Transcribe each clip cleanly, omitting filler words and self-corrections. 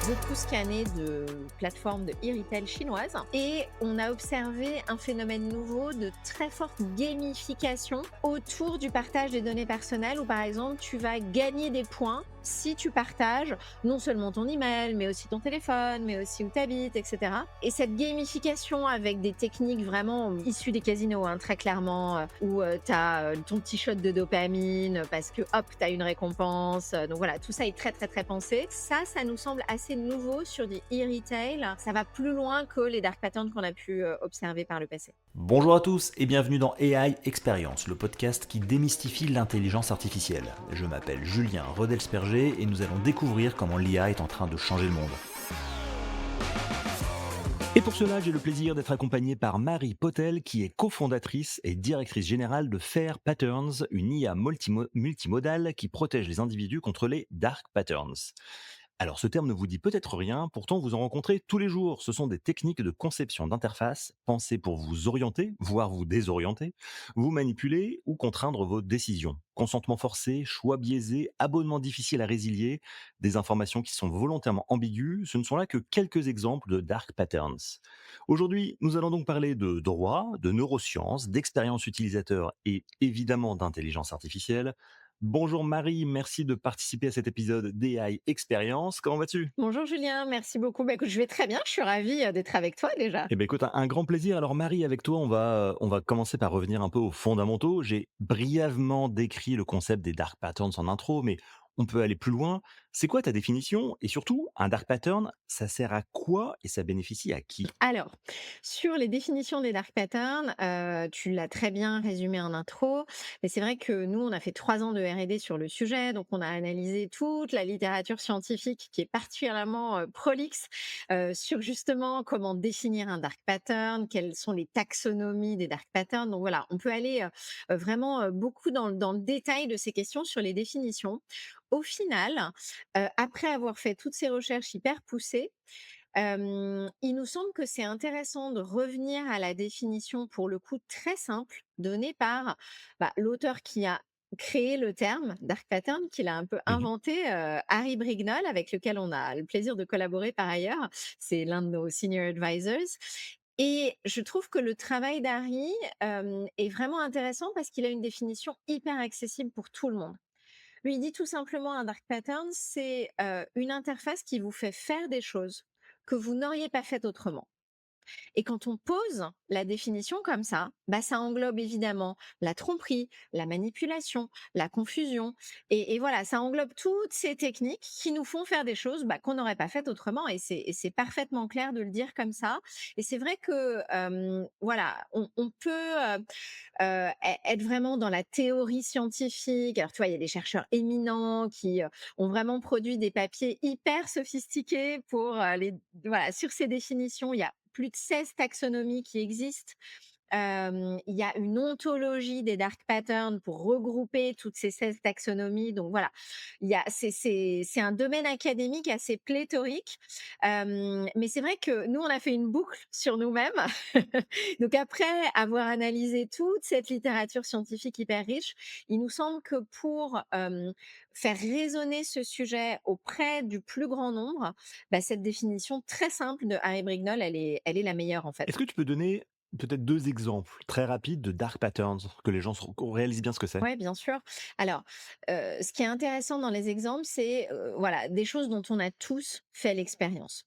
beaucoup scanné de plateformes de e-retail chinoises et on a observé un phénomène nouveau de très forte gamification autour du partage des données personnelles où par exemple tu vas gagner des points si tu partages non seulement ton email, mais aussi ton téléphone, mais aussi où tu habites, etc. Et cette gamification avec des techniques vraiment issues des casinos, hein, très clairement, où tu as ton petit shot de dopamine parce que hop, tu as une récompense. Donc voilà, tout ça est très très très pensé. Ça nous semble assez nouveau sur du e-retail. Ça va plus loin que les dark patterns qu'on a pu observer par le passé. Bonjour à tous et bienvenue dans AI Experience, le podcast qui démystifie l'intelligence artificielle. Je m'appelle Julien Rodelsperger et nous allons découvrir comment l'IA est en train de changer le monde. Et pour cela, j'ai le plaisir d'être accompagné par Marie Potel, qui est cofondatrice et directrice générale de Fair Patterns, une IA multimodale qui protège les individus contre les dark patterns. Alors ce terme ne vous dit peut-être rien, pourtant vous en rencontrez tous les jours. Ce sont des techniques de conception d'interface pensées pour vous orienter, voire vous désorienter, vous manipuler ou contraindre vos décisions. Consentement forcé, choix biaisé, abonnement difficile à résilier, des informations qui sont volontairement ambiguës, ce ne sont là que quelques exemples de dark patterns. Aujourd'hui, nous allons donc parler de droit, de neurosciences, d'expérience utilisateur et évidemment d'intelligence artificielle. Bonjour Marie, merci de participer à cet épisode d'AI Experience. Comment vas-tu? Bonjour Julien, merci beaucoup. Bah, écoute, je vais très bien, je suis ravie d'être avec toi déjà. Eh ben écoute, un grand plaisir. Alors Marie, avec toi, on va commencer par revenir un peu aux fondamentaux. J'ai brièvement décrit le concept des dark patterns en intro, mais on peut aller plus loin. C'est quoi ta définition? Et surtout, un dark pattern, ça sert à quoi et ça bénéficie à qui? Alors, sur les définitions des dark patterns, tu l'as très bien résumé en intro, mais c'est vrai que nous, on a fait 3 ans de R&D sur le sujet, donc on a analysé toute la littérature scientifique qui est particulièrement, prolixe, sur justement comment définir un dark pattern, quelles sont les taxonomies des dark patterns. Donc voilà, on peut aller, vraiment, beaucoup dans le détail de ces questions sur les définitions. Au final, après avoir fait toutes ces recherches hyper poussées, il nous semble que c'est intéressant de revenir à la définition, pour le coup, très simple, donnée par, l'auteur qui a créé le terme dark pattern, qu'il a un peu Mhm. inventé, Harry Brignol, avec lequel on a le plaisir de collaborer par ailleurs. C'est l'un de nos senior advisors et je trouve que le travail d'Harry, est vraiment intéressant parce qu'il a une définition hyper accessible pour tout le monde. Lui, il dit tout simplement un dark pattern, c'est, une interface qui vous fait faire des choses que vous n'auriez pas faites autrement. Et quand on pose la définition comme ça englobe évidemment la tromperie, la manipulation, la confusion. Et voilà, ça englobe toutes ces techniques qui nous font faire des choses qu'on n'aurait pas faites autrement. Et c'est parfaitement clair de le dire comme ça. Et c'est vrai que, voilà, on peut être vraiment dans la théorie scientifique. Alors, tu vois, il y a des chercheurs éminents qui ont vraiment produit des papiers hyper sophistiqués pour voilà, sur ces définitions. Il y a plus de 16 taxonomies qui existent. Il y a une ontologie des dark patterns pour regrouper toutes ces 16 taxonomies. Donc voilà, c'est un domaine académique assez pléthorique. Mais c'est vrai que nous, on a fait une boucle sur nous-mêmes. Donc après avoir analysé toute cette littérature scientifique hyper riche, il nous semble que pour faire résonner ce sujet auprès du plus grand nombre, cette définition très simple de Harry Brignol, elle est la meilleure en Est-ce fait. que tu peux donner peut-être deux exemples très rapides de dark patterns, que les gens réalisent bien ce que c'est? Ouais, bien sûr. Alors, ce qui est intéressant dans les exemples, c'est, voilà, des choses dont on a tous fait l'expérience.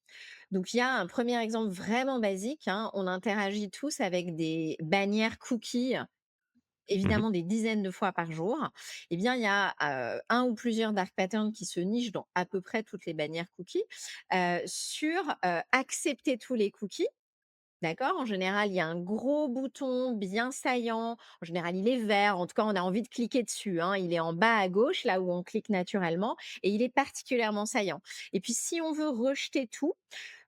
Donc il y a un premier exemple vraiment basique, hein, on interagit tous avec des bannières cookies, Mhm. évidemment des dizaines de fois par jour. Eh bien, il y a, un ou plusieurs dark patterns qui se nichent dans à peu près toutes les bannières cookies, sur, accepter tous les cookies. D'accord? En général, il y a un gros bouton bien saillant. En général, il est vert. En tout cas, on a envie de cliquer dessus, hein. Il est en bas à gauche, là où on clique naturellement et il est particulièrement saillant. Et puis, si on veut rejeter tout,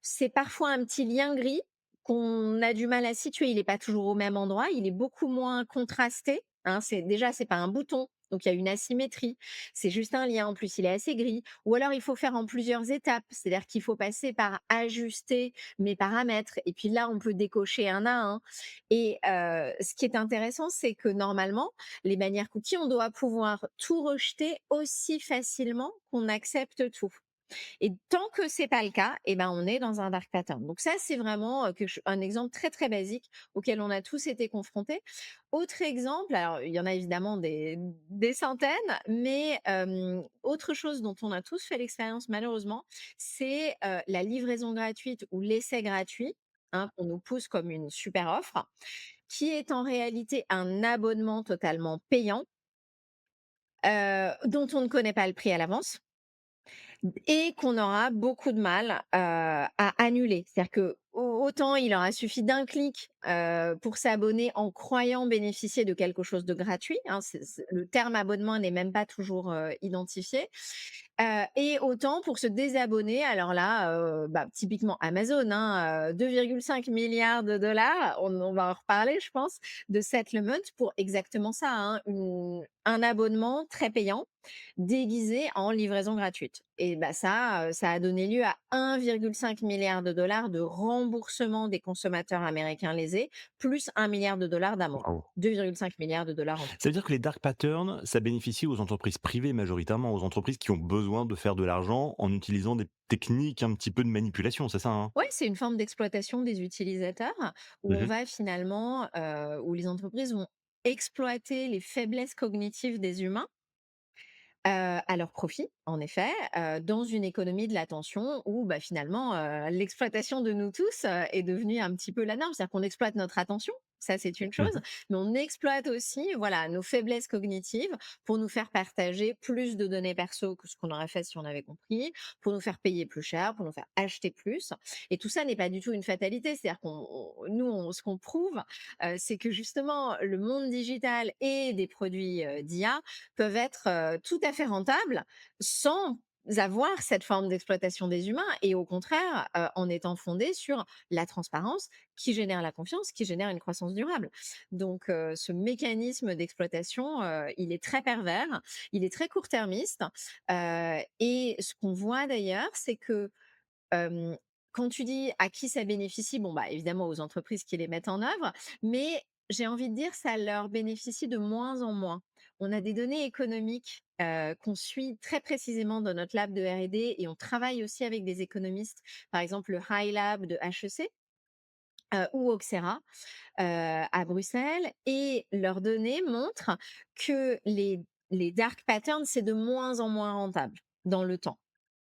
c'est parfois un petit lien gris qu'on a du mal à situer. Il n'est pas toujours au même endroit. Il est beaucoup moins contrasté, hein. C'est pas un bouton, donc il y a une asymétrie. C'est juste un lien. En plus, il est assez gris. Ou alors, il faut faire en plusieurs étapes. C'est-à-dire qu'il faut passer par ajuster mes paramètres et puis là, on peut décocher un à un. Et ce qui est intéressant, c'est que normalement, les bannières cookies, on doit pouvoir tout rejeter aussi facilement qu'on accepte tout. Et tant que c'est pas le cas, et ben, on est dans un dark pattern. Donc ça, c'est vraiment, un exemple très, très basique auquel on a tous été confrontés. Autre exemple, alors il y en a évidemment des centaines, mais autre chose dont on a tous fait l'expérience malheureusement, c'est, la livraison gratuite ou l'essai gratuit, hein, qu'on nous pousse comme une super offre, qui est en réalité un abonnement totalement payant, dont on ne connaît pas le prix à l'avance et qu'on aura beaucoup de mal, à annuler. C'est-à-dire que autant il aura suffi d'un clic, pour s'abonner en croyant bénéficier de quelque chose de gratuit, hein, c'est le terme abonnement n'est même pas toujours, identifié, et autant pour se désabonner, alors là, bah, typiquement Amazon, hein, 2,5 milliards on va en reparler je pense, de settlement pour exactement ça, hein, un abonnement très payant déguisé en livraison gratuite et bah, ça a donné lieu à 1,5 milliard de remboursement des consommateurs américains lésés, plus 1 milliard d'amendes. Waouh. 2,5 milliards en tout. Ça veut dire que les dark patterns, ça bénéficie aux entreprises privées majoritairement, aux entreprises qui ont besoin de faire de l'argent en utilisant des techniques un petit peu de manipulation, c'est ça, hein? Ouais, c'est une forme d'exploitation des utilisateurs où on Mmh. va finalement, où les entreprises vont exploiter les faiblesses cognitives des humains, à leur profit, en effet, dans une économie de l'attention où, bah, finalement, l'exploitation de nous tous, est devenue un petit peu la norme. C'est-à-dire qu'on exploite notre attention, ça c'est une chose, Mmh. mais on exploite aussi, voilà, nos faiblesses cognitives pour nous faire partager plus de données perso que ce qu'on aurait fait si on avait compris, pour nous faire payer plus cher, pour nous faire acheter plus et tout ça n'est pas du tout une fatalité. C'est-à-dire ce qu'on prouve, c'est que justement le monde digital et des produits, d'IA peuvent être, tout à fait rentables sans avoir cette forme d'exploitation des humains et au contraire, en étant fondés sur la transparence qui génère la confiance, qui génère une croissance durable. Donc ce mécanisme d'exploitation, il est très pervers, il est très court-termiste, et ce qu'on voit d'ailleurs, c'est que Hem, quand tu dis à qui ça bénéficie, bon, bah, évidemment aux entreprises qui les mettent en œuvre, mais j'ai envie de dire ça leur bénéficie de moins en moins. On a des données économiques, qu'on suit très précisément dans notre lab de R&D et on travaille aussi avec des économistes, par exemple le High Lab de HEC, ou Auxerra, à Bruxelles et leurs données montrent que les dark patterns, c'est de moins en moins rentable dans le temps.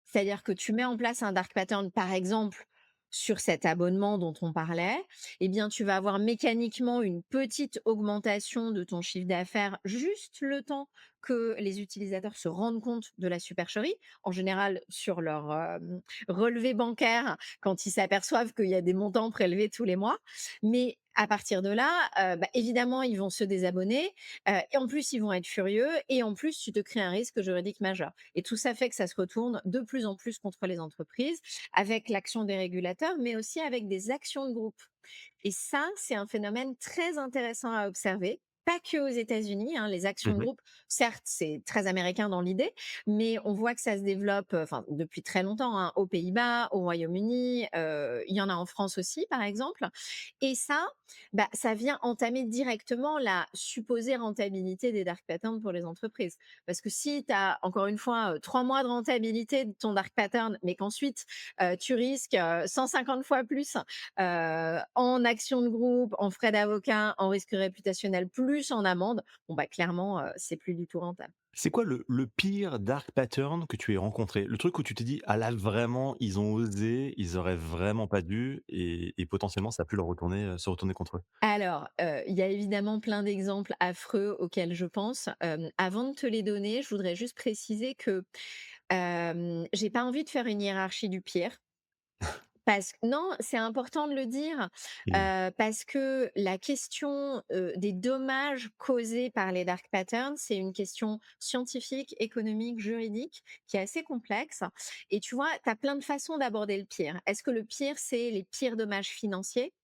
C'est-à-dire que tu mets en place un dark pattern, par exemple, sur cet abonnement dont on parlait, eh bien, tu vas avoir mécaniquement une petite augmentation de ton chiffre d'affaires, juste le temps que les utilisateurs se rendent compte de la supercherie. En général, sur leur relevé bancaire, quand ils s'aperçoivent qu'il y a des montants prélevés tous les mois. Mais à partir de là, bah, évidemment, ils vont se désabonner, et en plus, ils vont être furieux et en plus, tu te crées un risque juridique majeur. Et tout ça fait que ça se retourne de plus en plus contre les entreprises, avec l'action des régulateurs, mais aussi avec des actions de groupe. Et ça, c'est un phénomène très intéressant à observer. Pas que aux États-Unis, hein, les actions de Mmh. groupe, certes, c'est très américain dans l'idée, mais on voit que ça se développe, depuis très longtemps, hein, aux Pays-Bas, au Royaume-Uni, il y en a en France aussi, par exemple. Et ça, bah, ça vient entamer directement la supposée rentabilité des dark patterns pour les entreprises. Parce que si tu as, encore une fois, 3 mois de rentabilité de ton dark pattern, mais qu'ensuite, tu risques, 150 fois plus, en actions de groupe, en frais d'avocat, en risque réputationnel, plus en amende, bon, bah, clairement, c'est plus du tout rentable. C'est quoi le pire dark pattern que tu aies rencontré? Le truc où tu t'es dit: «Ah là, vraiment, ils ont osé, ils auraient vraiment pas dû» et potentiellement ça a pu leur retourner, se retourner contre eux? Alors, il y a évidemment plein d'exemples affreux auxquels je pense. Avant de te les donner, je voudrais juste préciser que, j'ai pas envie de faire une hiérarchie du pire. Parce que non, c'est important de le dire, Mmh. parce que la question, des dommages causés par les dark patterns, c'est une question scientifique, économique, juridique qui est assez complexe et tu vois, tu as plein de façons d'aborder le pire. Est-ce que le pire, c'est les pires dommages financiers?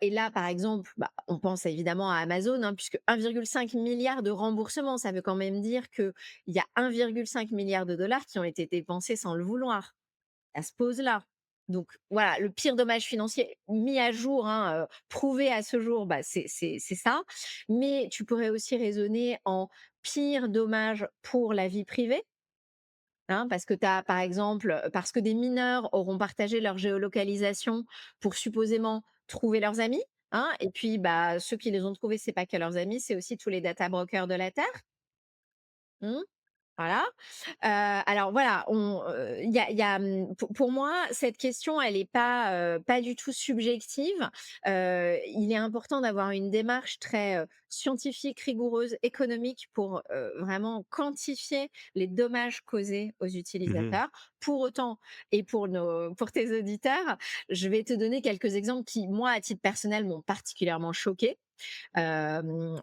Et là, par exemple, bah, on pense évidemment à Amazon, hein, puisque 1,5 milliard de remboursements, ça veut quand même dire qu'il y a 1,5 milliard qui ont été dépensés sans le vouloir. Ça se pose là. Donc voilà, le pire dommage financier mis à jour, hein, prouvé à ce jour, bah, c'est ça. Mais tu pourrais aussi raisonner en pire dommage pour la vie privée. hein, parce que tu as, par exemple, parce que des mineurs auront partagé leur géolocalisation pour supposément trouver leurs amis, hein, et puis, bah, ceux qui les ont trouvés, c'est pas que leurs amis, c'est aussi tous les data brokers de la terre. Mmh. Voilà. Alors voilà, il y a, pour moi, cette question, elle est pas, pas du tout subjective. Il est important d'avoir une démarche très, scientifique, rigoureuse, économique pour, vraiment quantifier les dommages causés aux Mmh. utilisateurs. Pour autant et pour tes auditeurs, je vais te donner quelques exemples qui, moi, à titre personnel, m'ont particulièrement choquée. Hem,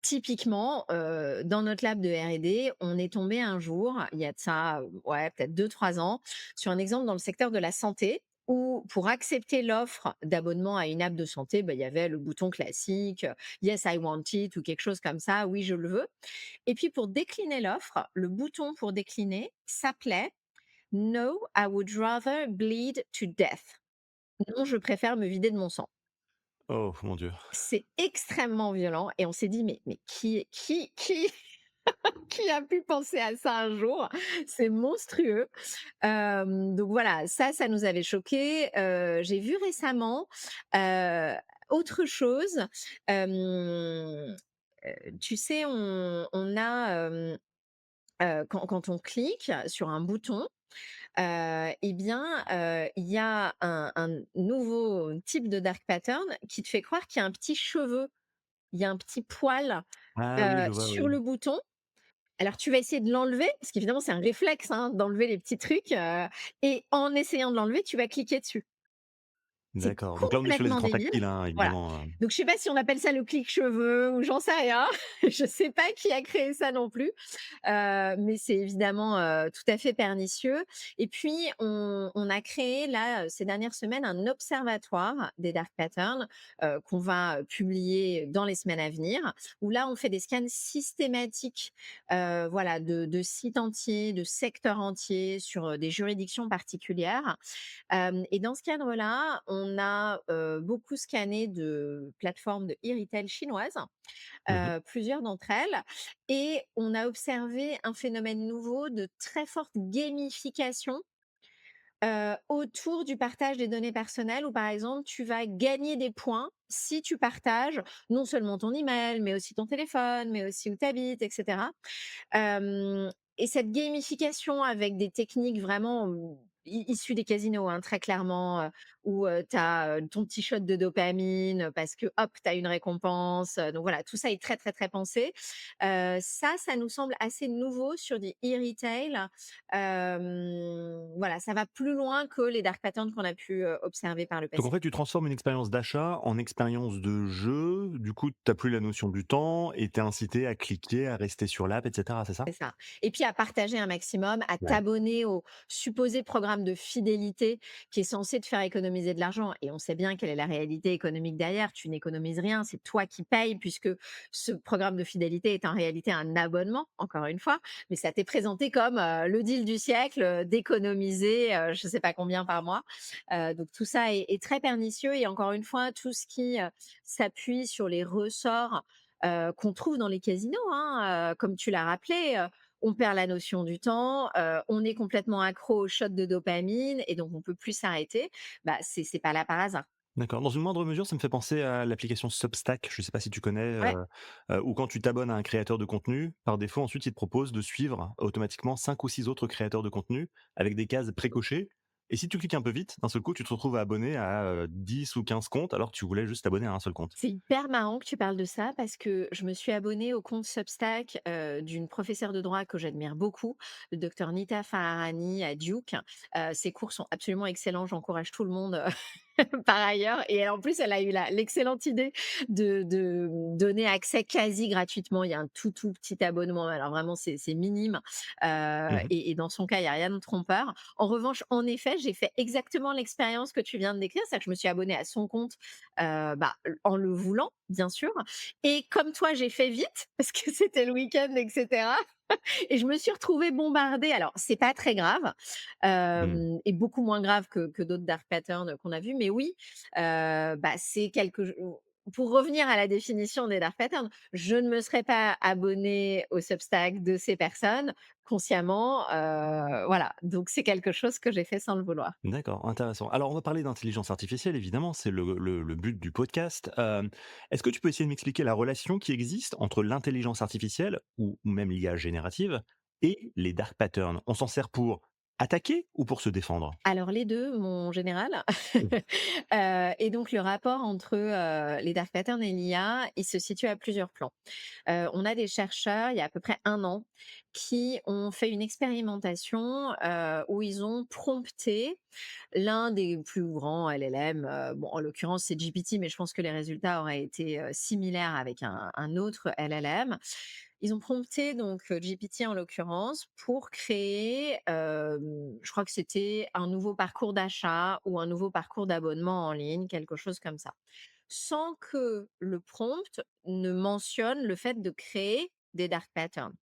Typiquement, dans notre lab de R&D, on est tombé un jour, il y a de ça, ouais, peut-être 2 3 ans, sur un exemple dans le secteur de la santé où pour accepter l'offre d'abonnement à une app de santé, bah, il y avait le bouton classique, «Yes, I want it» ou quelque chose comme ça, «Oui, je le veux» et puis pour décliner l'offre, le bouton pour décliner s'appelait «No, I would rather bleed to death». Non, je préfère me vider de mon sang. Oh mon Dieu. C'est extrêmement violent et on s'est dit: «Mais qui qui a pu penser à ça un jour?» C'est monstrueux. Donc voilà, ça nous avait choqués. J'ai vu récemment, heu, autre chose, hem, tu sais, on a, quand on clique sur un bouton, et bien, il y a un nouveau type de dark pattern qui te fait croire qu'il y a un petit cheveu, il y a un petit poil, Ah oui, je vois, sur oui. le bouton. Alors tu vas essayer de l'enlever, parce qu'évidemment c'est un réflexe, hein, d'enlever les petits trucs, et en essayant de l'enlever, tu vas cliquer dessus. C'est D'accord. Donc là, on est sur les complètement écrans débile. tactiles, hein, Voilà. évidemment. Donc je sais pas si on appelle ça le clique-cheveux ou j'en sais rien. Je sais pas qui a créé ça non plus. Mais c'est évidemment, tout à fait pernicieux et puis on a créé là, ces dernières semaines, un observatoire des dark patterns, qu'on va, publier dans les semaines à venir, où là, on fait des scans systématiques, voilà, de sites entiers, de secteurs entiers sur, des juridictions particulières. Et dans ce cadre-là, on a, beaucoup scanné de plateformes de e-retail chinoises, Mmh. plusieurs d'entre elles et on a observé un phénomène nouveau de très forte gamification, autour du partage des données personnelles où, par exemple, tu vas gagner des points si tu partages non seulement ton email, mais aussi ton téléphone, mais aussi où tu habites et cetera. Hem Et cette gamification avec des techniques vraiment, issues des casinos, hein, très clairement, où, tu as, ton petit shot de dopamine, parce que hop, tu as une récompense, donc voilà, tout ça est très, très, très pensé. Ça nous semble assez nouveau sur du e-retail. Voilà, ça va plus loin que les dark patterns qu'on a pu, observer par le Donc en passé. fait, tu transformes une expérience d'achat en expérience de jeu. Du coup, tu as plus la notion du temps et tu es incité à cliquer, à rester sur l'app et cetera, c'est ça? C'est ça. Et puis à partager un maximum, à Ouais. t'abonner au supposé programme de fidélité qui est censé te faire économiser de l'argent. Et on sait bien quelle est la réalité économique derrière. Tu n'économises rien, c'est toi qui payes puisque ce programme de fidélité est en réalité un abonnement, encore une fois. Mais ça t'est présenté comme le deal du siècle, d'économiser je ne sais pas combien par mois. Donc tout ça est très pernicieux. Et encore une fois, tout ce qui s'appuie sur les ressorts qu'on trouve dans les casinos, hein, comme tu l'as rappelé, on perd la notion du temps, on est complètement accro aux shots de dopamine et donc on peut plus s'arrêter. Bah, c'est pas là par hasard. D'accord. Dans une moindre mesure, ça me fait penser à l'application Substack, je ne sais pas si tu connais, Ouais. où quand tu t'abonnes à un créateur de contenu, par défaut, ensuite, il te propose de suivre automatiquement 5 ou 6 autres créateurs de contenu avec des cases précochées et si tu cliques un peu vite, d'un seul coup, tu te retrouves abonné à, 10 ou 15 comptes alors que tu voulais juste t'abonner à un seul compte. C'est hyper marrant que tu parles de ça parce que je me suis abonnée au compte Substack, d'une professeure de droit que j'admire beaucoup, le docteur Nita Farahani à Duke. Ses cours sont absolument excellents, j'encourage tout le monde, par ailleurs et en plus, elle a eu l'excellente idée de donner accès quasi gratuitement. Il y a un tout petit abonnement, alors vraiment c'est minime, Mmh. et dans son cas, il y a rien de trompeur. En revanche, en effet, j'ai fait exactement l'expérience que tu viens de décrire, c'est-à-dire que je me suis abonnée à son compte, bah, en le voulant, bien sûr et comme toi, j'ai fait vite parce que c'était le week-end et cetera et je me suis retrouvée bombardée. Alors, c'est pas très grave, Mmh. et beaucoup moins grave que d'autres dark patterns qu'on a vus, mais oui, bah, c'est quelque j pour revenir à la définition des dark patterns, je ne me serais pas abonnée au Substack de ces personnes consciemment, voilà, donc c'est quelque chose que j'ai fait sans le vouloir. D'accord, intéressant. Alors, on va parler d'intelligence artificielle, évidemment, c'est le but du podcast. Est-ce que tu peux essayer de m'expliquer la relation qui existe entre l'intelligence artificielle, ou même l'IA générative, et les dark patterns? On s'en sert pour attaquer ou pour se défendre? Alors les 2, mon général. Mmh. Et donc le rapport entre, les dark patterns et l'IA, il se situe à plusieurs plans. On a des chercheurs, il y a à peu près 1 an, qui ont fait une expérimentation, où ils ont prompté l'un des plus grands LLM, bon en l'occurrence c'est GPT, mais je pense que les résultats auraient été, similaires avec un autre LLM. Ils ont prompté donc, GPT en l'occurrence pour créer, je crois que c'était un nouveau parcours d'achat ou un nouveau parcours d'abonnement en ligne, quelque chose comme ça. Sans que le prompt ne mentionne le fait de créer des dark patterns.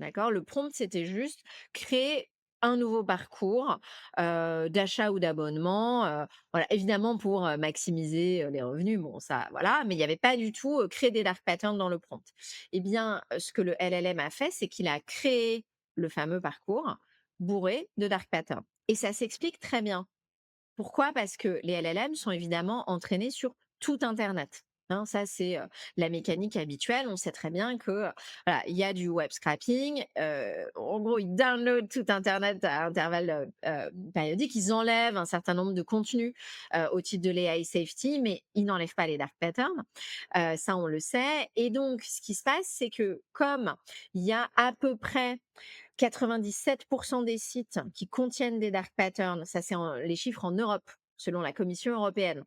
D'accord? Le prompt, c'était juste créer un nouveau parcours, d'achat ou d'abonnement, voilà, évidemment pour, maximiser, les revenus, bon ça voilà, mais il y avait pas du tout, créer des dark patterns dans le prompt. Eh bien, ce que le LLM a fait, c'est qu'il a créé le fameux parcours bourré de dark patterns et ça s'explique très bien. Pourquoi? Parce que les LLM sont évidemment entraînés sur tout internet, hein. Ça, c'est, la mécanique habituelle. On sait très bien que, voilà, il y a du web scraping, en gros, ils downloadent tout internet à intervalles, périodiques. Ils enlèvent un certain nombre de contenus, au titre de l'AI safety, mais ils n'enlèvent pas les dark patterns. Ça, on le sait et donc ce qui se passe, c'est que comme il y a à peu près 97 des sites qui contiennent des dark patterns, ça c'est les chiffres en Europe, selon la Commission européenne.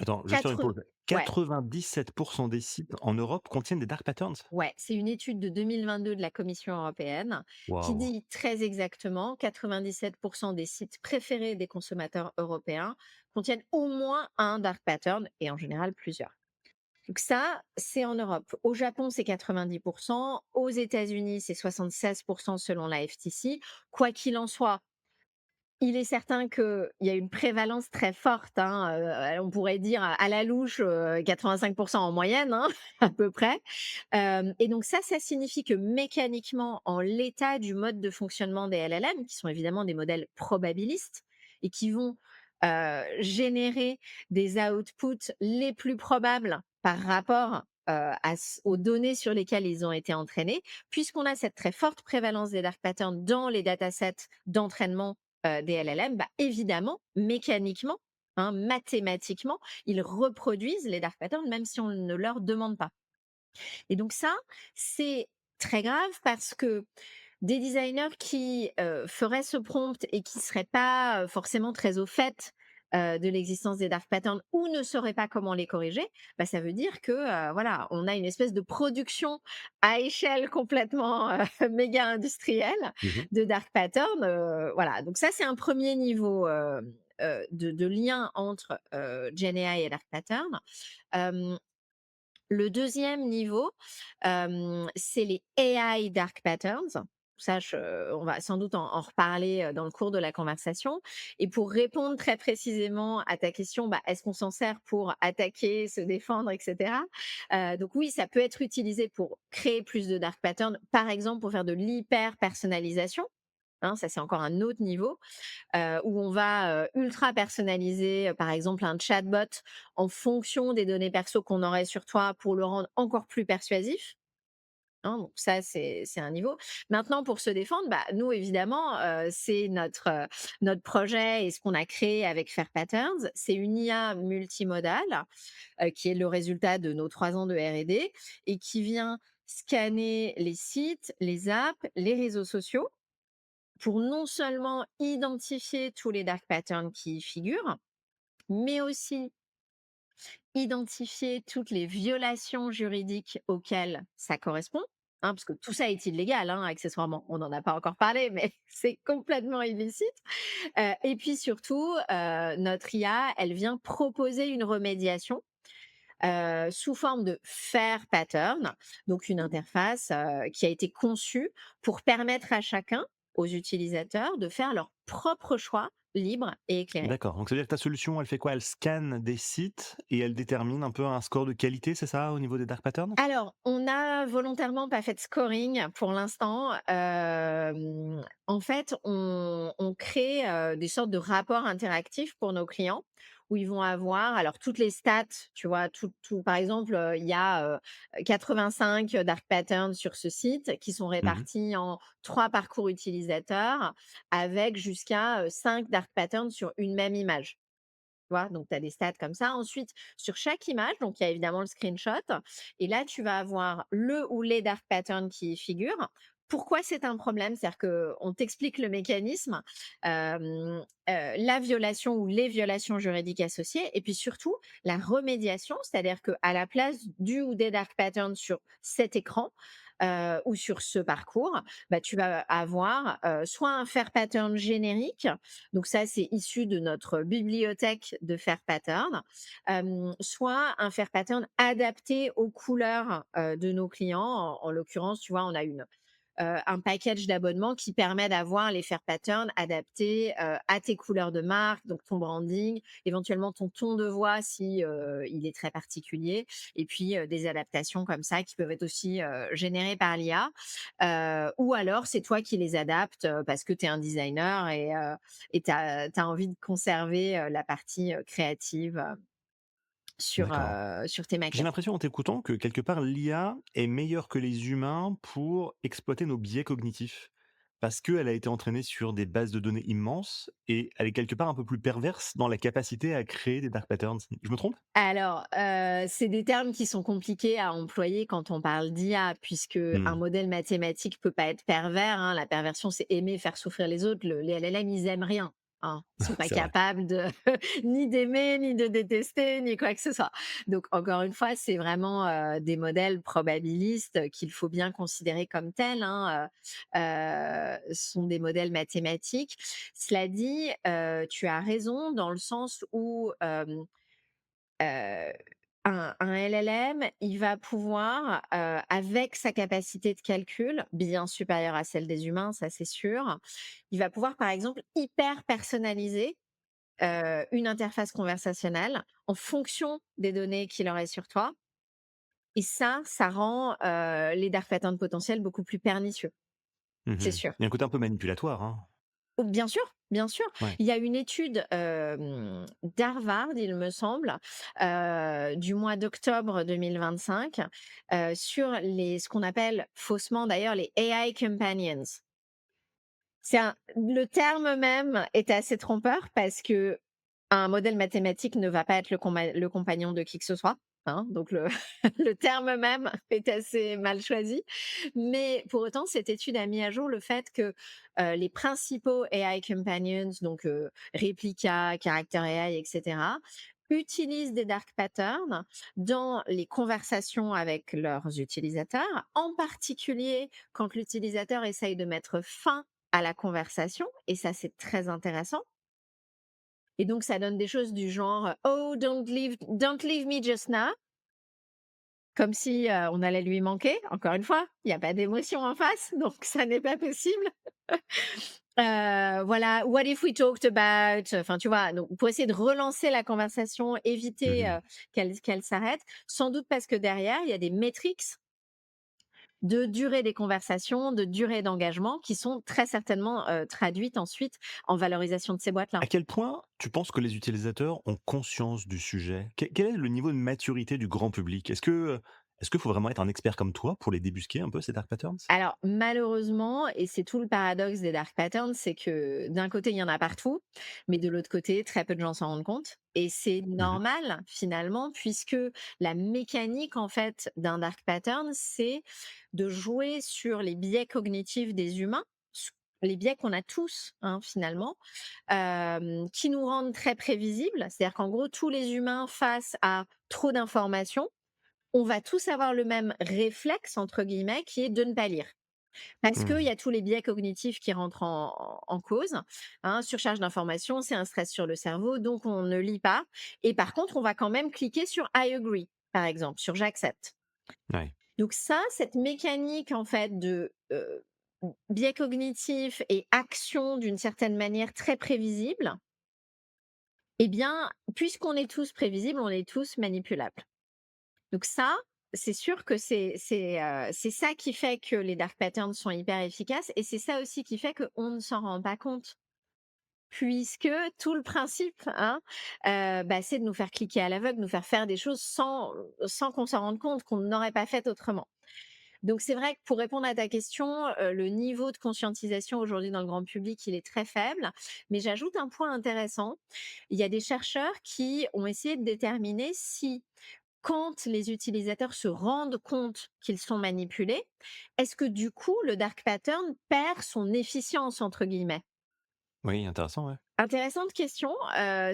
Attends, juste faire une 4 pause. Ouais, 97% des sites en Europe contiennent des dark patterns? ouais, c'est une étude de 2022 de la Commission européenne qui Waouh! dit très exactement 97 des sites préférés des consommateurs européens contiennent au moins un dark pattern et en général plusieurs. Donc ça, c'est en Europe. Au Japon, c'est 90. Aux États-Unis, c'est 76 selon la FTC. Quoi qu'il en soit, il est certain qu'il y a une prévalence très forte, hein, on pourrait dire à la louche, 85 en moyenne, hein, à peu près. Hem Et donc ça signifie que mécaniquement, en l'état du mode de fonctionnement des LLM, qui sont évidemment des modèles probabilistes et qui vont, générer des outputs les plus probables par rapport, aux données sur lesquelles ils ont été entraînés. Puisqu'on a cette très forte prévalence des dark patterns dans les datasets d'entraînement, des LLM, bah, évidemment, mécaniquement, hein, mathématiquement, ils reproduisent les dark patterns même si on ne leur demande pas. Et donc ça, c'est très grave parce que des designers qui, feraient ce prompt et qui seraient pas, forcément très au fait, de l'existence des dark patterns ou ne sauraient pas comment les corriger, bah, ça veut dire que, voilà, on a une espèce de production à échelle complètement, méga industrielle Mmh. de dark patterns, voilà. Donc ça, c'est un premier niveau, de lien entre, Gen AI et dark patterns. Hem Le deuxième niveau, c'est les AI dark patterns. Ça, on va sans doute en reparler, dans le cours de la conversation et pour répondre très précisément à ta question, bah, est-ce qu'on s'en sert pour attaquer, se défendre et cetera? Donc oui, ça peut être utilisé pour créer plus de dark patterns, par exemple pour faire de l'hyper personnalisation, hein, ça c'est encore un autre niveau où on va, ultra personnaliser, par exemple un chatbot en fonction des données perso qu'on aurait sur toi pour le rendre encore plus persuasif, hein, donc ça c'est un niveau. Maintenant pour se défendre, bah, nous évidemment, c'est notre projet et ce qu'on a créé avec Fair Patterns, c'est une IA multimodale, qui est le résultat de nos 3 ans de R&D et qui vient scanner les sites, les apps, les réseaux sociaux pour non seulement identifier tous les dark patterns qui y figurent, mais aussi identifier toutes les violations juridiques auxquelles ça correspond, hein, parce que tout ça est illégal, hein, accessoirement. On n'en a pas encore parlé, mais c'est complètement illicite. Et puis surtout, notre IA, elle vient proposer une remédiation sous forme de Fair Pattern, donc une interface qui a été conçue pour permettre à chacun, aux utilisateurs, de faire leur propre choix libre et éclairé. D'accord, donc ça veut dire que ta solution, elle fait quoi? Elle scanne des sites et elle détermine un peu un score de qualité, c'est ça, au niveau des dark patterns? Alors, on n'a volontairement pas fait de scoring pour l'instant. En fait, on crée, des sortes de rapports interactifs pour nos clients où ils vont avoir alors toutes les stats, tu vois? Tout par exemple, il y a, 85 dark patterns sur ce site qui sont Mmh. répartis en 3 parcours utilisateurs avec jusqu'à, 5 dark patterns sur une même image. Tu vois? Donc tu as des stats comme ça. Ensuite, sur chaque image, donc il y a évidemment le screenshot et là, tu vas avoir le ou les dark patterns qui y figurent. Pourquoi c'est un problème? C'est-à-dire qu'on t'explique le mécanisme, la violation ou les violations juridiques associées et puis surtout la remédiation, c'est-à-dire qu'à la place du ou des dark patterns sur cet écran, ou sur ce parcours, bah, tu vas avoir, soit un fair pattern générique, donc ça, c'est issu de notre bibliothèque de fair pattern, soit un fair pattern adapté aux couleurs, de nos clients. En l'occurrence, tu vois, on a un package d'abonnement qui permet d'avoir les fair patterns adaptés, à tes couleurs de marque, donc ton branding, éventuellement ton ton de voix si, il est très particulier et puis, des adaptations comme ça qui peuvent être aussi, générées par l'IA. Ou alors c'est toi qui les adaptes, parce que tu es un designer et tu as envie de conserver, la partie, créative, D'accord. sur tes J'ai maquettes. l'impression en t'écoutant que quelque part l'IA est meilleure que les humains pour exploiter nos biais cognitifs. Parce qu'elle a été entraînée sur des bases de données immenses et elle est quelque part un peu plus perverse dans la capacité à créer des dark patterns. Je me trompe? Alors, c'est des termes qui sont compliqués à employer quand on parle d'IA, puisque un Mmh. modèle mathématique peut pas être pervers, hein. La perversion, c'est aimer faire souffrir les autres. Les LLM, ils aiment rien, hein. Ils sont pas C'est vrai. capables de ni d'aimer, ni de détester, ni quoi que ce soit. Donc encore une fois, c'est vraiment, des modèles probabilistes qu'il faut bien considérer comme tels, hein, sont des modèles mathématiques. Cela dit, tu as raison dans le sens où, Heu, un LLM, il va pouvoir, avec sa capacité de calcul, bien supérieure à celle des humains, ça c'est sûr, il va pouvoir, par exemple, hyper personnaliser, une interface conversationnelle en fonction des données qu'il aurait sur toi et ça rend, les dark patterns potentiels beaucoup plus pernicieux, c'est Mmh. sûr. Il y a un côté un peu manipulatoire, hein? Oh, bien sûr, bien sûr. Ouais. Il y a une étude, d'Harvard, il me semble, du mois d'octobre 2025, sur les ce qu'on appelle faussement d'ailleurs les AI companions. Le terme même est assez trompeur parce que un modèle mathématique ne va pas être le compagnon de qui que ce soit, hein, donc le le terme même est assez mal choisi. Mais pour autant, cette étude a mis à jour le fait que, les principaux AI companions, donc Replica, Character AI et cetera, utilisent des dark patterns dans les conversations avec leurs utilisateurs, en particulier quand l'utilisateur essaye de mettre fin à la conversation et ça, c'est très intéressant et donc ça donne des choses du genre, «Oh don't leave me just now», comme si, on allait lui manquer. Encore une fois, il y a pas d'émotion en face, donc ça n'est pas possible. Voilà, «What if we talked about», enfin, tu vois? Donc pour essayer de relancer la conversation, éviter, Mmh. qu'elle s'arrête, sans doute parce que derrière, il y a des métriques de durée des conversations, de durée d'engagement qui sont très certainement, traduites ensuite en valorisation de ces boîtes-là. À quel point tu penses que les utilisateurs ont conscience du sujet? Quel est le niveau de maturité du grand public? Est-ce qu'il faut vraiment être un expert comme toi pour les débusquer un peu ces dark patterns? Alors malheureusement et c'est tout le paradoxe des dark patterns, c'est que d'un côté, il y en a partout, mais de l'autre côté, très peu de gens s'en rendent compte et c'est Mmh. normal finalement puisque la mécanique en fait d'un dark pattern, c'est de jouer sur les biais cognitifs des humains, s les biais qu'on a tous, hein, finalement, qui nous rendent très prévisibles. C'est-à-dire qu'en gros, tous les humains face à trop d'informations, on va tous avoir le même «réflexe» entre guillemets qui est de ne pas lire. Parce qu'il y Mmh. a tous les biais cognitifs qui rentrent en cause, hein. Surcharge d'informations, c'est un stress sur le cerveau, donc on ne lit pas et par contre, on va quand même cliquer sur «I agree», par exemple, sur «j'accepte». Ouais. Donc ça, cette mécanique en fait biais cognitifs et actions d'une certaine manière très prévisibles, eh bien, puisqu'on est tous prévisibles, on est tous manipulables. Donc ça, c'est sûr que c'est ça qui fait que les dark patterns sont hyper efficaces et c'est ça aussi qui fait qu'on ne s'en rend pas compte. Puisque tout le principe, hein, bah, c'est de nous faire cliquer à l'aveugle, nous faire des choses sans qu'on s'en rende compte, qu'on n'aurait pas faites autrement. Donc c'est vrai que pour répondre à ta question, le niveau de conscientisation aujourd'hui dans le grand public, il est très faible. Mais j'ajoute un point intéressant. Il y a des chercheurs qui ont essayé de déterminer si, quand les utilisateurs se rendent compte qu'ils sont manipulés, est-ce que du coup le dark pattern perd son «efficience» entre guillemets? Oui, intéressant, ouais. Intéressante question,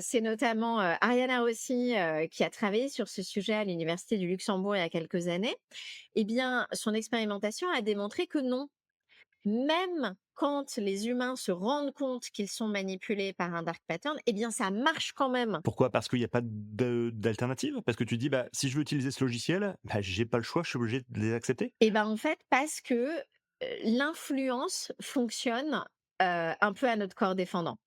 c'est notamment, Ariana Rossi, qui a travaillé sur ce sujet à l'université du Luxembourg il y a quelques années. Eh bien, son expérimentation a démontré que non. Même quand les humains se rendent compte qu'ils sont manipulés par un dark pattern, eh bien ça marche quand même. Pourquoi? Parce qu'il y a pas d'alternative? Parce que tu dis: «Bah, si je veux utiliser ce logiciel, bah, j'ai pas le choix, je suis obligé de les accepter»? Eh ben, en fait, parce que, l'influence fonctionne, un peu à notre corps défendant.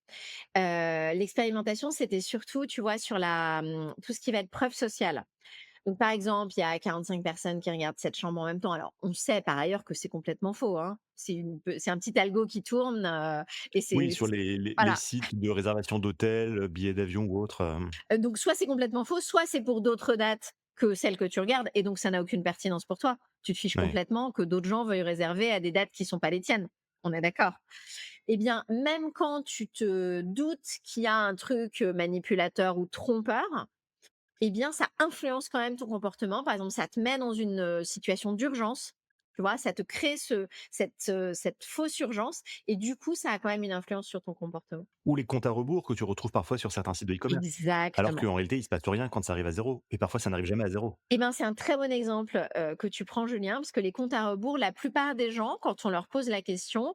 L'expérimentation, c'était surtout, tu vois, sur tout ce qui va être preuve sociale. Donc, par exemple, il y a 45 personnes qui regardent cette chambre en même temps. Alors, on sait par ailleurs que c'est complètement faux, hein. C'est un petit algo qui tourne, et Oui, c'est sur les voilà. sites de réservation d'hôtels, billets d'avion ou autres, Donc soit c'est complètement faux, soit c'est pour d'autres dates que celles que tu regardes et donc ça n'a aucune pertinence pour toi. Tu te fiches ouais. complètement que d'autres gens veuillent réserver à des dates qui sont pas les tiennes. On est d'accord? Eh bien, même quand tu te doutes qu'il y a un truc, manipulateur ou trompeur, eh bien, ça influence quand même ton comportement. Par exemple, ça te met dans une, situation d'urgence, tu vois? Ça te crée cette fausse urgence et du coup, ça a quand même une influence sur ton comportement. Ou les comptes à rebours que tu retrouves parfois sur certains sites de e-commerce. Alors Exactement. qu'en réalité, il se passe rien quand ça arrive à zéro et parfois ça n'arrive jamais à zéro. Eh ben, c'est un très bon exemple, que tu prends Julien, parce que les comptes à rebours, la plupart des gens, quand on leur pose la question,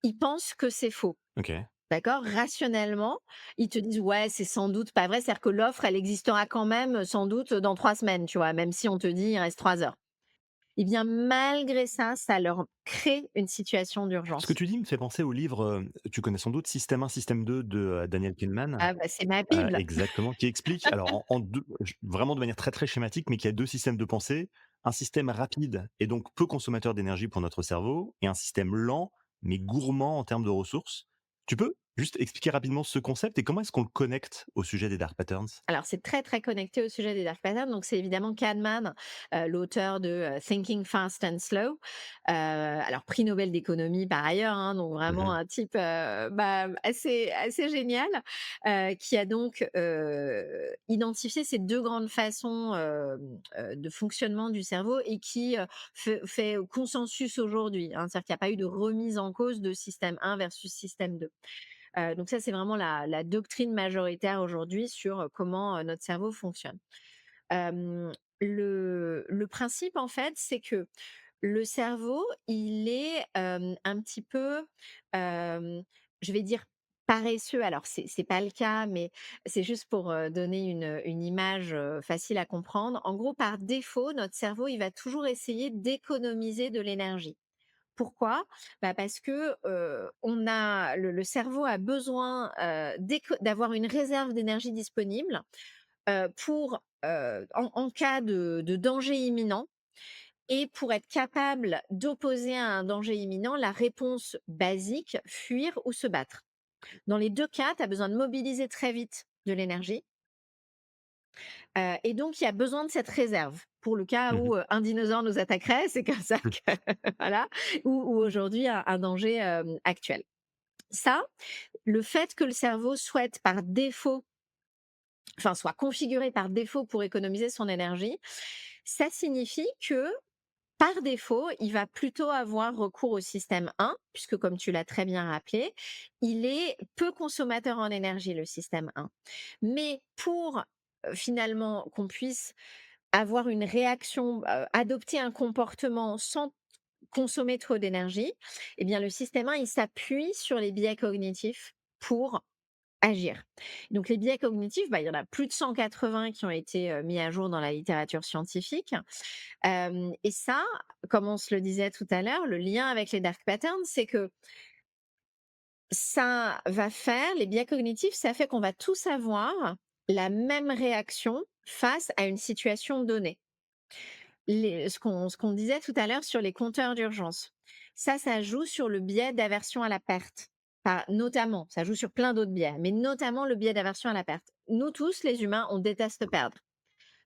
ils pensent que c'est faux. OK. D'accord? Rationnellement, ils te disent: «Ouais, c'est sans doute pas vrai». C'est-à-dire que l'offre, elle existera quand même, sans doute, dans 3 semaines, tu vois? Même si on te dit: «Il reste 3 heures». Eh bien, malgré ça, ça leur crée une situation Ce que d'urgence. tu dis me fait penser au livre, tu connais sans doute Système 1, Système 2 de, Daniel Kahneman. Ah bah, c'est ma bible. Exactement, qui explique alors en 2 vraiment de manière très, très schématique, mais qui a 2 systèmes de pensée. Un système rapide et donc peu consommateur d'énergie pour notre cerveau et un système lent, mais gourmand en termes de ressources. Tu peux juste expliquer rapidement ce concept et comment est-ce qu'on le connecte au sujet des dark patterns? Alors, c'est très, très connecté au sujet des dark patterns. Donc, c'est évidemment Kahneman, l'auteur de Thinking Fast and Slow. Alors, prix Nobel d'économie par ailleurs, hein, donc vraiment Mmh. un type bah, assez génial, qui a donc identifié ces deux grandes façons de fonctionnement du cerveau et qui fait consensus aujourd'hui, hein. C'est-à-dire qu'il n'y a pas eu de remise en cause de système 1 versus système 2. Donc ça, c'est vraiment la doctrine majoritaire aujourd'hui sur, comment, notre cerveau fonctionne. Hem, le principe, en fait, c'est que le cerveau, il est, un petit peu, hem, je vais dire paresseux. Alors c'est pas le cas, mais c'est juste pour, donner une image, facile à comprendre. En gros, par défaut, notre cerveau, il va toujours essayer d'économiser de l'énergie. Pourquoi? Bah, parce que, on a le cerveau a besoin, d'avoir une réserve d'énergie disponible, pour, en cas de danger imminent et pour être capable d'opposer à un danger imminent, la réponse basique, fuir ou se battre. Dans les 2 cas, tu as besoin de mobiliser très vite de l'énergie, et donc il y a besoin de cette réserve pour le cas Mmh. où, un dinosaure nous attaquerait, c'est comme ça que voilà, ou aujourd'hui un danger, actuel. Ça, le fait que le cerveau souhaite par défaut, enfin soit configuré par défaut pour économiser son énergie, ça signifie que par défaut, il va plutôt avoir recours au système 1, puisque comme tu l'as très bien rappelé, il est peu consommateur en énergie, le système 1. Mais pour finalement qu'on puisse avoir une réaction, adopter un comportement sans consommer trop d'énergie, eh bien le système 1, il s'appuie sur les biais cognitifs pour agir. Donc les biais cognitifs, bah, il y en a plus de 180 qui ont été, mis à jour dans la littérature scientifique. Et ça, comme on se le disait tout à l'heure, le lien avec les dark patterns, c'est que ça va faire les biais cognitifs, ça fait qu'on va tous avoir la même réaction face à une situation donnée. Ce qu'on disait tout à l'heure sur les compteurs d'urgence. Ça joue sur le biais d'aversion à la perte. Notamment, ça joue sur plein d'autres biais, mais notamment le biais d'aversion à la perte. Nous tous, les humains, on déteste perdre.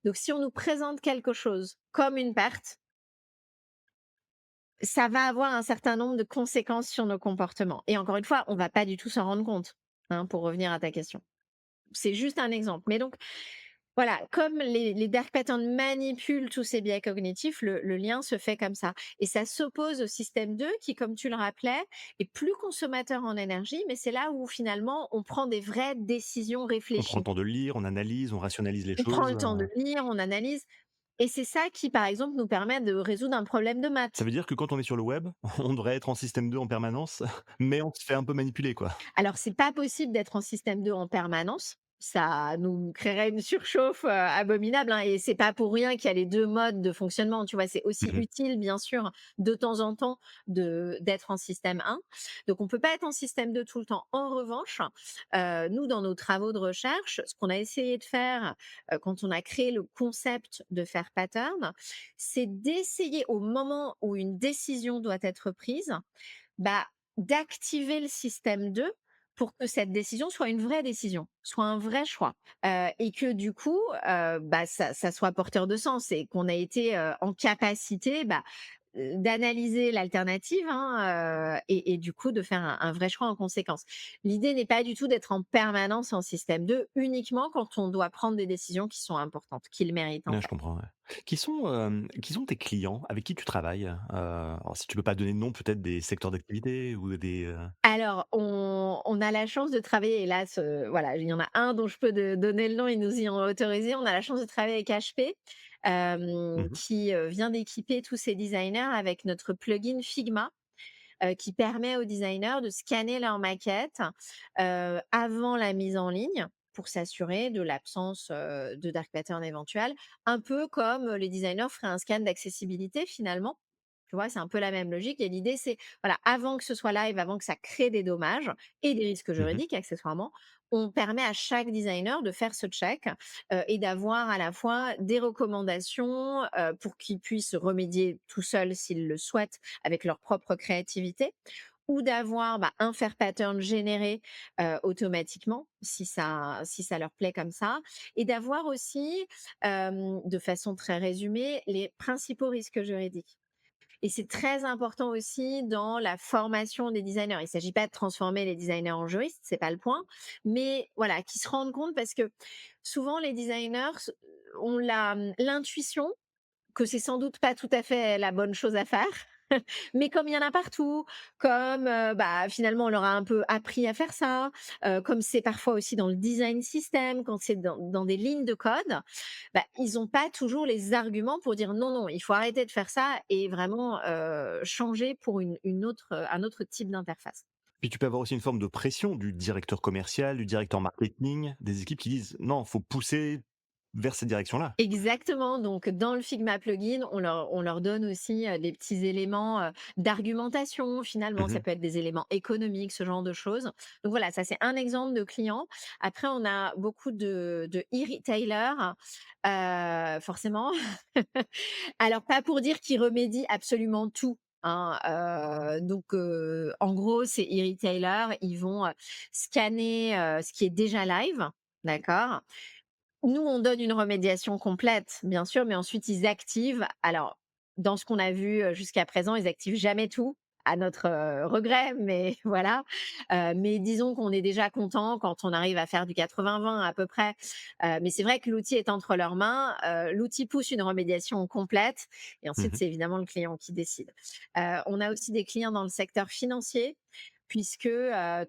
Donc si on nous présente quelque chose comme une perte, ça va avoir un certain nombre de conséquences sur nos comportements. Et encore une fois, on va pas du tout s'en rendre compte, hein, pour revenir à ta question. C'est juste un exemple. Mais donc, voilà, comme les dark patterns manipulent tous ces biais cognitifs, le lien se fait comme ça. Et ça s'oppose au système 2 qui, comme tu le rappelais, est plus consommateur en énergie, mais c'est là où finalement on prend des vraies décisions On prend le réfléchies. temps de lire, on analyse, on rationalise les On prend choses, le temps de lire, on analyse. Et c'est ça qui, par exemple, nous permet de résoudre un problème de Ça maths. veut dire que quand on est sur le web, on devrait être en système 2 en permanence, mais on se fait un peu manipuler, quoi. Alors, c'est pas possible d'être en système 2 en permanence. Ça nous créerait une surchauffe, abominable, hein, et c'est pas pour rien qu'il y a les 2 modes de fonctionnement, tu vois? C'est aussi Mmh. utile, bien sûr, de temps en temps d'être en système 1. Donc on peut pas être en système 2 tout le temps. En revanche, nous, dans nos travaux de recherche, ce qu'on a essayé de faire, quand on a créé le concept de faire pattern, c'est d'essayer au moment où une décision doit être prise, bah, d'activer le système 2 pour que cette décision soit une vraie décision, soit un vrai choix, et que du coup, bah, ça soit porteur de sens et qu'on ait été, en capacité, bah, d'analyser l'alternative, hein, et du coup de faire un vrai choix en conséquence. L'idée n'est pas du tout d'être en permanence en système 2, uniquement quand on doit prendre des décisions qui sont importantes, qui le méritent en Ouais, je fait. comprends, ouais. Qui sont tes clients avec qui tu travailles? Alors si tu peux pas donner de nom, peut-être des secteurs d'activité ou des. Alors, on a la chance de travailler, hélas, voilà, il y en a un dont je peux donner le nom, ils nous y ont autorisé. On a la chance de travailler avec HP, Mmh. qui, vient d'équiper tous ses designers avec notre plugin Figma, qui permet aux designers de scanner leurs maquettes, avant la mise en ligne pour s'assurer de l'absence, de dark pattern éventuel. Un peu comme, les designers feraient un scan d'accessibilité finalement. Tu vois? C'est un peu la même logique et l'idée c'est, voilà, avant que ce soit live, avant que ça crée des dommages et des risques Mmh. juridiques accessoirement, on permet à chaque designer de faire ce check, et d'avoir à la fois des recommandations, pour qu'ils puissent remédier tout seuls s'ils le souhaitent avec leur propre créativité, ou d'avoir, bah, un faire pattern généré, automatiquement si ça leur plaît comme ça, et d'avoir aussi, de façon très résumée, les principaux risques juridiques. Et c'est très important aussi dans la formation des designers. Il ne s'agit pas de transformer les designers en juristes, c'est pas le point, mais voilà, qu'ils se rendent compte parce que souvent les designers ont l'intuition que c'est sans doute pas tout à fait la bonne chose à faire. Mais comme il y en a partout, comme, bah, finalement on leur a un peu appris à faire ça, comme c'est parfois aussi dans le design system, quand c'est dans des lignes de code, bah, ils ont pas toujours les arguments pour dire: «Non, non, il faut arrêter de faire ça et vraiment, changer pour une autre, un autre type d'interface». Puis tu peux avoir aussi une forme de pression du directeur commercial, du directeur marketing, des équipes qui disent: «Non, faut pousser vers cette direction-là». Exactement, donc dans le Figma plugin, on leur donne aussi, des petits éléments, d'argumentation finalement. Ça Mmh. peut être des éléments économiques, ce genre de choses. Donc voilà, ça c'est un exemple de client. Après on a beaucoup de e-retailers, forcément. Alors pas pour dire qu'ils remédient absolument tout, hein, donc en gros ces e-retailers, ils vont, scanner, ce qui est déjà live, d'accord? Nous, on donne une remédiation complète, bien sûr, mais ensuite ils activent. Alors, dans ce qu'on a vu, jusqu'à présent, ils activent jamais tout, à notre, regret, mais voilà. Mais disons qu'on est déjà content quand on arrive à faire du 80-20 à peu près. Mais c'est vrai que l'outil est entre leurs mains, l'outil pousse une remédiation complète et ensuite Mmh. c'est évidemment le client qui décide. On a aussi des clients dans le secteur financier puisque,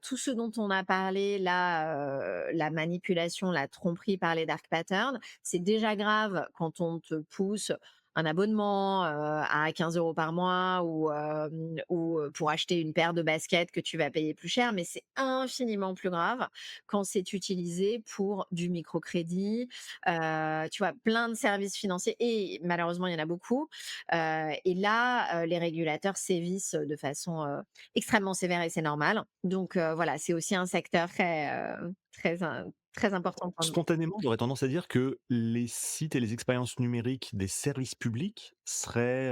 tout ce dont on a parlé là, la manipulation, la tromperie par les dark patterns, c'est déjà grave quand on te pousse un abonnement, à 15 € par mois ou pour acheter une paire de baskets que tu vas payer plus cher, mais c'est infiniment plus grave quand c'est utilisé pour du microcrédit, tu vois? Plein de services financiers et malheureusement, il y en a beaucoup, et là, les régulateurs sévissent de façon, extrêmement sévère et c'est normal. Donc voilà, c'est aussi un secteur très important pour nous. Spontanément, j'aurais tendance à dire que les sites et les expériences numériques des services publics seraient,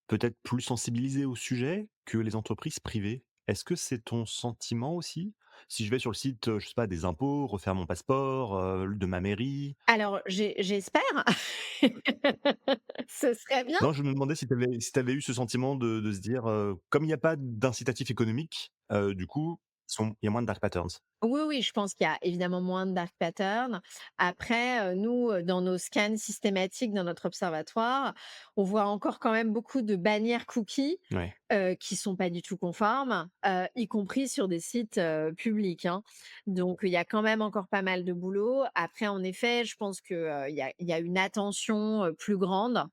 peut-être plus sensibilisés au sujet que les entreprises privées. Est-ce que c'est ton sentiment aussi? Si je vais sur le site, je sais pas, des impôts, refaire mon passeport, de ma mairie. Alors j'espère. Ce serait bien. Non, je me demandais si tu avais eu ce sentiment de se dire, comme il y a pas d'incitatif économique, du coup, il y a moins de dark patterns. Oui, oui, je pense qu'il y a évidemment moins de dark patterns. Après, nous, dans nos scans systématiques dans notre observatoire, on voit encore quand même beaucoup de bannières cookies, Ouais, qui sont pas du tout conformes, y compris sur des sites, publics, hein. Donc il y a quand même encore pas mal de boulot. Après, en effet, je pense que, il y a une attention, plus grande,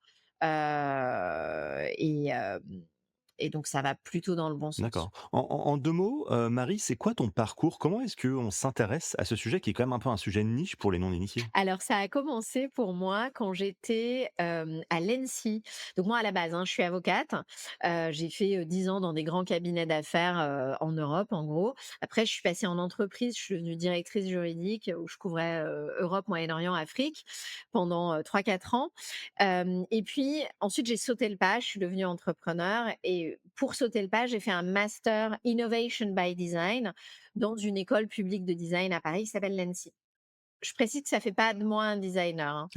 et donc ça va plutôt dans le bon sens. d'accord. En 2 mots, Marie, c'est quoi ton parcours? Comment est-ce qu'on s'intéresse à ce sujet qui est quand même un peu un sujet de niche pour les non-initiés? Alors ça a commencé pour moi quand j'étais, à l'ENSI. Donc moi à la base, hein, je suis avocate, j'ai fait, 10 ans dans des grands cabinets d'affaires, en Europe en gros. Après je suis passée en entreprise, je suis devenue directrice juridique où je couvrais, Europe, Moyen-Orient, Afrique pendant, 3-4 ans. Et puis ensuite j'ai sauté le pas, je suis devenue entrepreneur et pour sauter le pas, j'ai fait un master Innovation by Design dans une école publique de design à Paris qui s'appelle l'ENSI. Je précise que ça fait pas de moi un designer, hein.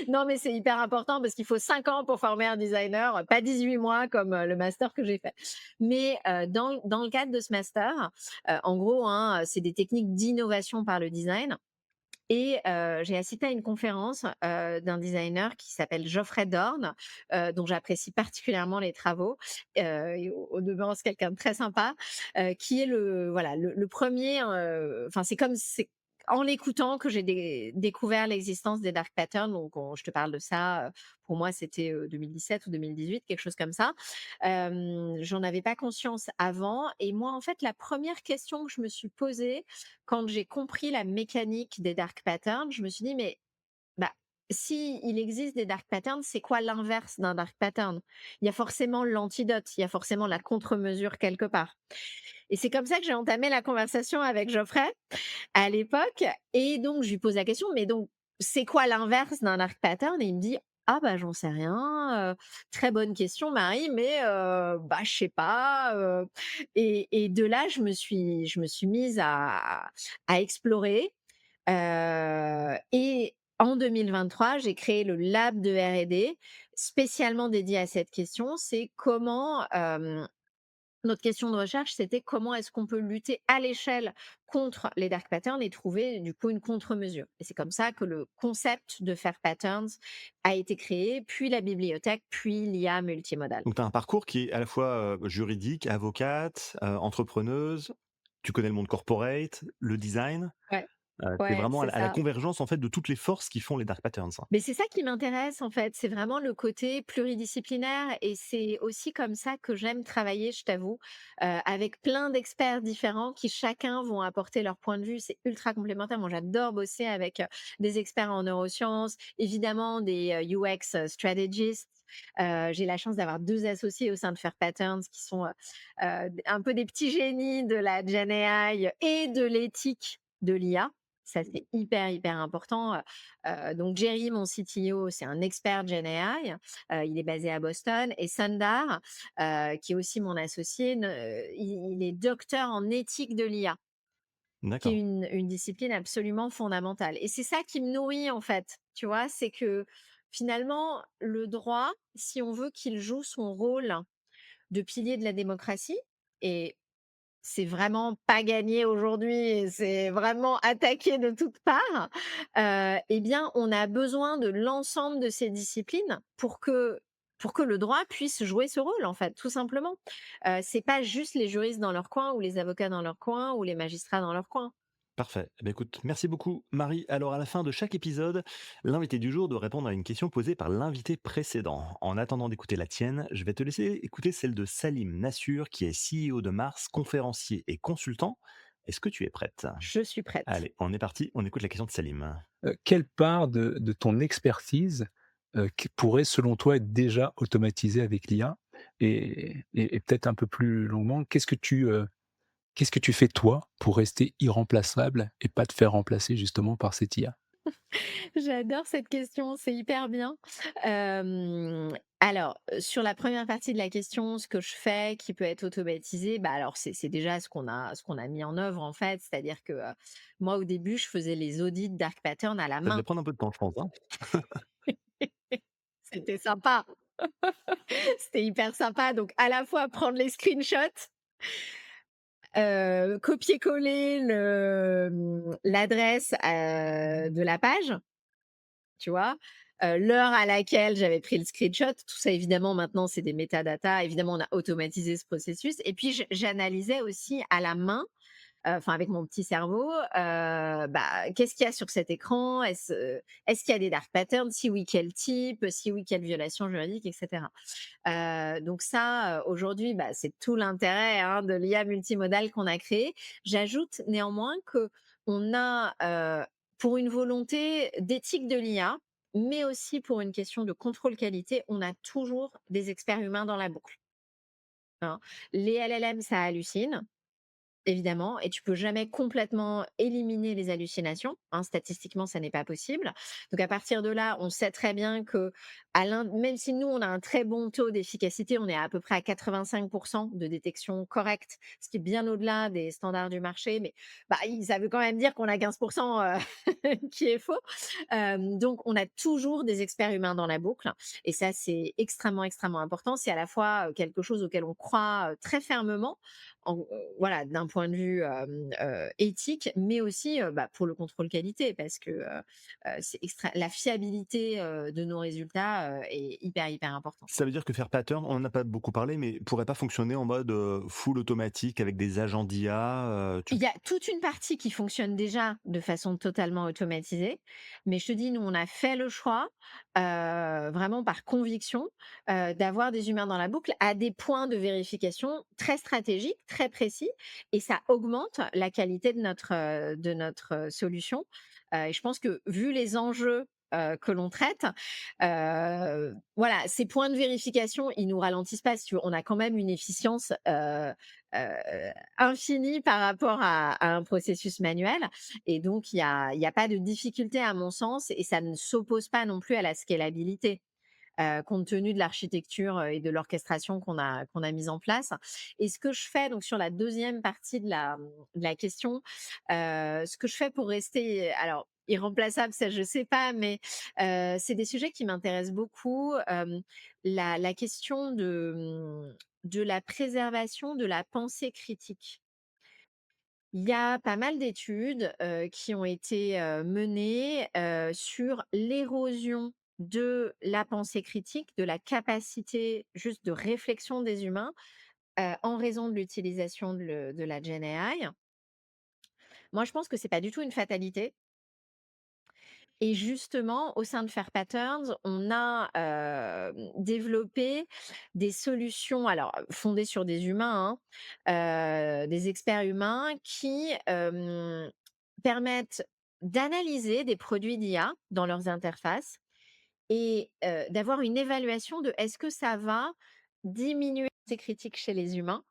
Non, mais c'est hyper important parce qu'il faut 5 ans pour former un designer, pas 18 mois comme, le master que j'ai fait. Mais, dans le cadre de ce master, en gros, hein, c'est des techniques d'innovation par le design et j'ai assisté à une conférence, d'un designer qui s'appelle Geoffrey Dorn, dont j'apprécie particulièrement les travaux, et au demeurant, c'est quelqu'un de très sympa, qui est le 1er, enfin, c'est en l'écoutant que j'ai découvert l'existence des dark patterns. Donc je te parle de ça, pour moi, c'était, 2017 ou 2018, quelque chose comme ça. J'en avais pas conscience avant et moi, en fait, la première question que je me suis posée quand j'ai compris la mécanique des dark patterns, je me suis dit: «Mais, bah, si il existe des dark patterns, c'est quoi l'inverse d'un dark pattern? Il y a forcément l'antidote, il y a forcément la contre-mesure quelque part». Et c'est comme ça que j'ai entamé la conversation avec Geoffrey à l'époque et donc je lui pose la question: «Mais donc, c'est quoi l'inverse d'un dark pattern?» et il me dit: «Ah bah, j'en sais rien, très bonne question Marie, mais bah, je sais pas», et de là, je me suis mise à explorer, et en 2023, j'ai créé le lab de R&D spécialement dédié à cette question. C'est comment, notre question de recherche, c'était comment est-ce qu'on peut lutter à l'échelle contre les dark patterns et trouver du coup une contre-mesure. Et c'est comme ça que le concept de Fair Patterns a été créé, puis la bibliothèque, puis l'IA multimodale. Donc tu as un parcours qui est à la fois, juridique, avocate, entrepreneuse, tu connais le monde corporate, le design, Ouais, tu ouais, vraiment c'est à la ça. convergence en fait de toutes les forces qui font les dark patterns, hein. Mais c'est ça qui m'intéresse en fait, c'est vraiment le côté pluridisciplinaire et c'est aussi comme ça que j'aime travailler, je t'avoue, avec plein d'experts différents qui chacun vont apporter leur point de vue. C'est ultra complémentaire. Moi, j'adore bosser avec, des experts en neurosciences, évidemment des, UX, strategists. J'ai la chance d'avoir 2 associés au sein de Fair Patterns qui sont, un peu des petits génies de la Gen AI et de l'éthique de l'IA. Ça, c'est hyper, hyper important. Donc Jerry, mon CTO, c'est un expert Gen AI, il est basé à Boston et Sundar, qui est aussi mon associé, il est docteur en éthique de l'IA, qui est D'accord. une discipline absolument fondamentale et c'est ça qui me nourrit en fait, tu vois? C'est que finalement le droit, si on veut qu'il joue son rôle de pilier de la démocratie et c'est vraiment pas gagné aujourd'hui et c'est vraiment attaqué de toutes parts, eh bien, on a besoin de l'ensemble de ces disciplines pour que le droit puisse jouer ce rôle, en fait, tout simplement. C'est pas juste les juristes dans leur coin ou les avocats dans leur coin ou les magistrats dans leur coin. Parfait. Eh ben, écoute, merci beaucoup, Marie. Alors, à la fin de chaque épisode, l'invité du jour doit répondre à une question posée par l'invité précédent. En attendant d'écouter la tienne, je vais te laisser écouter celle de Salim Nassur, qui est CEO de Mars, conférencier et consultant. Est-ce que tu es prête? Je suis prête. Allez, on est parti, on écoute la question de Salim. Quelle part de ton expertise, qui pourrait selon toi être déjà automatisée avec l'IA? Et peut-être un peu plus longuement, qu'est-ce que tu fais toi pour rester irremplaçable et pas te faire remplacer justement par cette IA? J'adore cette question, c'est hyper bien. Alors, sur la première partie de la question, ce que je fais qui peut être automatisé, bah, alors c'est déjà ce qu'on a mis en œuvre en fait. C'est-à-dire que, moi au début, je faisais les audits dark pattern à la Ça devait main. prendre un peu de temps, je pense, hein. C'était sympa, c'était hyper sympa. Donc à la fois prendre les screenshots, copier-coller l'adresse, de la page. Tu vois? L'heure à laquelle j'avais pris le screenshot, tout ça évidemment maintenant c'est des métadatas. Évidemment, on a automatisé ce processus et puis j'analysais aussi à la main, enfin avec mon petit cerveau, bah, qu'est-ce qu'il y a sur cet écran? Est-ce qu'il y a des dark patterns? Si oui, quel type? Si oui, quelle violation juridique et cetera? Donc ça, aujourd'hui, bah, c'est tout l'intérêt, hein, de l'IA multimodale qu'on a créée. J'ajoute néanmoins qu'on a, pour une volonté d'éthique de l'IA, mais aussi pour une question de contrôle qualité, on a toujours des experts humains dans la boucle, hein. Les LLM, ça hallucine. Évidemment, et tu peux jamais complètement éliminer les hallucinations, hein, statistiquement, ça n'est pas possible. Donc à partir de là, on sait très bien que même si nous, on a un très bon taux d'efficacité, on est à peu près à 85 de détection correcte, ce qui est bien au-delà des standards du marché, mais bah, ça veut quand même dire qu'on a 15 qui est faux. Donc on a toujours des experts humains dans la boucle et ça, c'est extrêmement, extrêmement important. C'est à la fois, quelque chose auquel on croit, très fermement, voilà, d'un point de vue éthique, mais aussi bah, pour le contrôle qualité, parce que la fiabilité de nos résultats est hyper, hyper importante. Ça veut dire que faire pattern, on en a pas beaucoup parlé, mais pourrait pas fonctionner en mode, full automatique avec des agents d'IA, tu Il y a toute une partie qui fonctionne déjà de façon totalement automatisée, mais je te dis, nous, on a fait le choix, vraiment par conviction, d'avoir des humains dans la boucle à des points de vérification très stratégiques, très précis, et ça augmente la qualité de notre solution. Et je pense que vu les enjeux que l'on traite, voilà, ces points de vérification, ils nous ralentissent pas. Si tu veux, on a quand même une efficience infinie par rapport à un processus manuel. Et donc, il y a pas de difficulté à mon sens et ça ne s'oppose pas non plus à la scalabilité. Compte tenu de l'architecture et de l'orchestration qu'on a mise en place. Et ce que je fais donc sur la deuxième partie de la question, ce que je fais pour rester alors irremplaçable, ça je sais pas, mais c'est des sujets qui m'intéressent beaucoup. La question de la préservation de la pensée critique. Il y a pas mal d'études, qui ont été, menées, sur l'érosion de la pensée critique, de la capacité juste de réflexion des humains, en raison de l'utilisation de la Gen AI. Moi, je pense que c'est pas du tout une fatalité et justement, au sein de Fair Patterns, on a, développé des solutions, alors, fondées sur des humains, hein, des experts humains qui, permettent d'analyser des produits d'IA dans leurs interfaces et d'avoir une évaluation de est-ce que ça va diminuer ces critiques chez les humains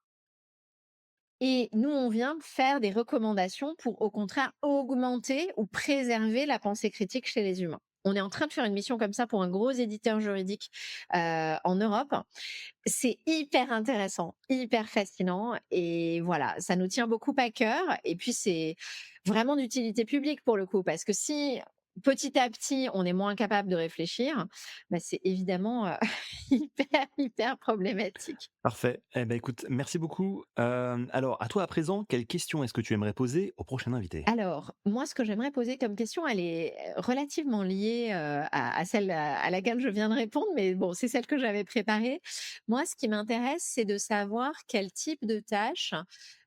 et nous, on vient faire des recommandations pour, au contraire, augmenter ou préserver la pensée critique chez les humains. On est en train de faire une mission comme ça pour un gros éditeur juridique en Europe. C'est hyper intéressant, hyper fascinant et voilà, ça nous tient beaucoup à cœur et puis c'est vraiment d'utilité publique pour le coup parce que si petit à petit on est moins capable de réfléchir, bah, c'est évidemment hyper, hyper problématique. parfait. Eh ben, écoute, merci beaucoup. Alors à toi à présent, quelle question est-ce que tu aimerais poser au prochain invité? Alors, moi, ce que j'aimerais poser comme question, elle est relativement liée à celle à laquelle je viens de répondre, mais bon, c'est celle que j'avais préparée. Moi, ce qui m'intéresse, c'est de savoir quel type de tâches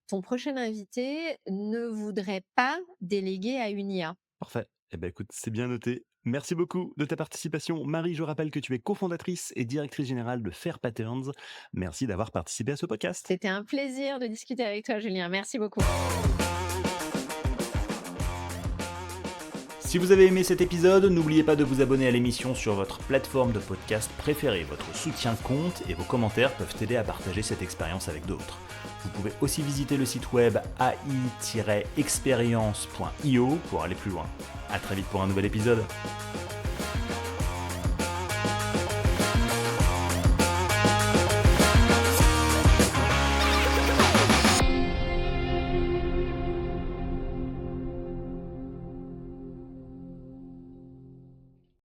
ton prochain invité ne voudrait pas déléguer à une IA. Parfait. Eh ben, écoute, c'est bien noté. Merci beaucoup de ta participation. Marie, je rappelle que tu es cofondatrice et directrice générale de Fair Patterns. Merci d'avoir participé à ce podcast. C'était un plaisir de discuter avec toi, Julien. Merci beaucoup. Si vous avez aimé cet épisode, n'oubliez pas de vous abonner à l'émission sur votre plateforme de podcast préférée. Votre soutien compte et vos commentaires peuvent aider à partager cette expérience avec d'autres. Vous pouvez aussi visiter le site web ai-experience.io pour aller plus loin. À très vite pour un nouvel épisode.